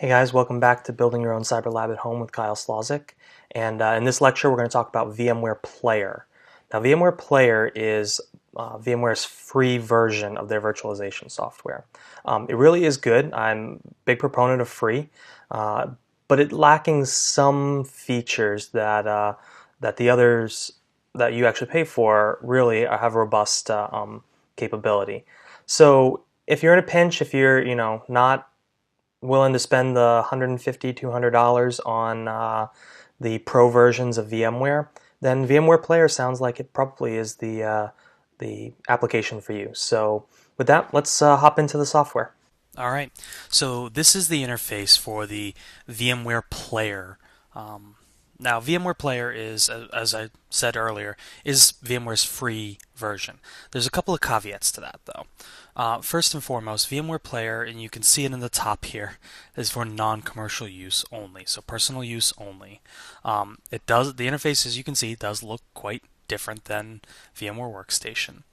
Hey guys, welcome back to Building Your Own Cyber Lab at Home with Kyle Slawzik. And in this lecture, we're going to talk about VMware Player. Now, VMware Player is VMware's free version of their virtualization software. It really is good. I'm a big proponent of free, but it's lacking some features that the others that you actually pay for really have robust capability. So if you're in a pinch, if you're not willing to spend the $150, $200 on the pro versions of VMware, then VMware Player sounds like it probably is the application for you. So with that, let's hop into the software. All right, so this is the interface for the VMware Player. Now, VMware Player is, as I said earlier, is VMware's free version. There's a couple of caveats to that, though. First and foremost, VMware Player, and you can see it in the top here, is for non-commercial use only, so personal use only. The interface, as you can see, does look quite different than VMware Workstation.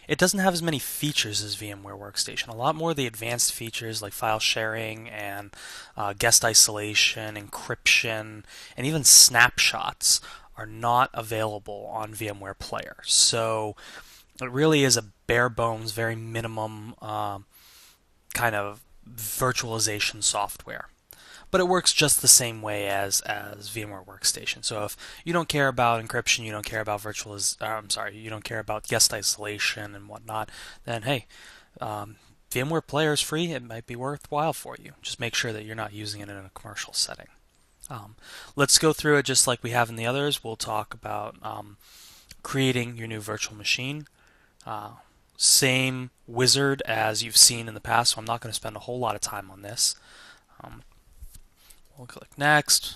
It doesn't have as many features as VMware Workstation. A lot more of the advanced features like file sharing and guest isolation, encryption, and even snapshots are not available on VMware Player. So it really is a bare bones, very minimum kind of virtualization software. But it works just the same way as VMware Workstation. So if you don't care about encryption, you don't care about you don't care about guest isolation and whatnot, then hey, VMware Player is free. It might be worthwhile for you. Just make sure that you're not using it in a commercial setting. Let's go through it just like we have in the others. We'll talk about creating your new virtual machine. Same wizard as you've seen in the past, so I'm not going to spend a whole lot of time on this. Um, We'll click next.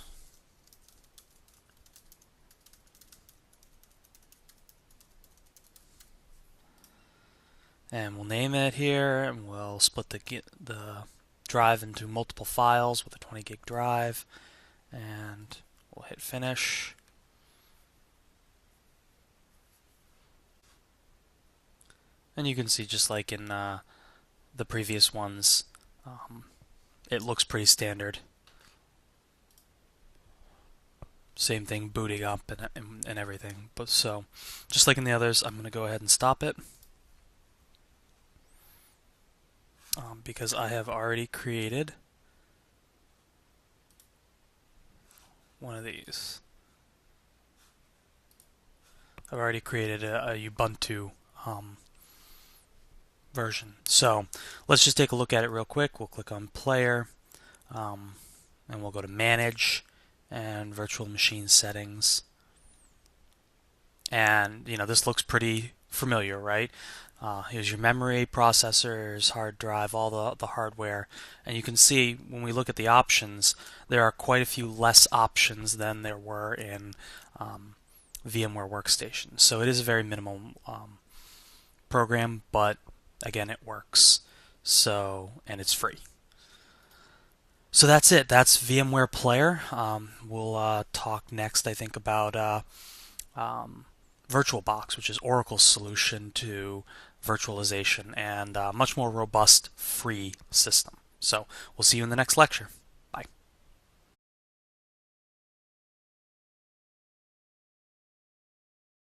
And we'll name it here, and we'll split the drive into multiple files with a 20 gig drive, and we'll hit finish. And you can see, just like in the previous ones, it looks pretty standard. Same thing, booting up and everything. But so, just like in the others, I'm going to go ahead and stop it because I have already created one of these. I've already created a Ubuntu version. So let's just take a look at it real quick. We'll click on Player, and we'll go to Manage and Virtual Machine Settings. And this looks pretty familiar, right? Here's your memory, processors, hard drive, all the hardware. And you can see when we look at the options, there are quite a few less options than there were in VMware Workstation. So it is a very minimal program, but again, it works. So, and it's free. So that's it. That's VMware Player. We'll talk next, I think, about VirtualBox, which is Oracle's solution to virtualization and a much more robust free system. So we'll see you in the next lecture.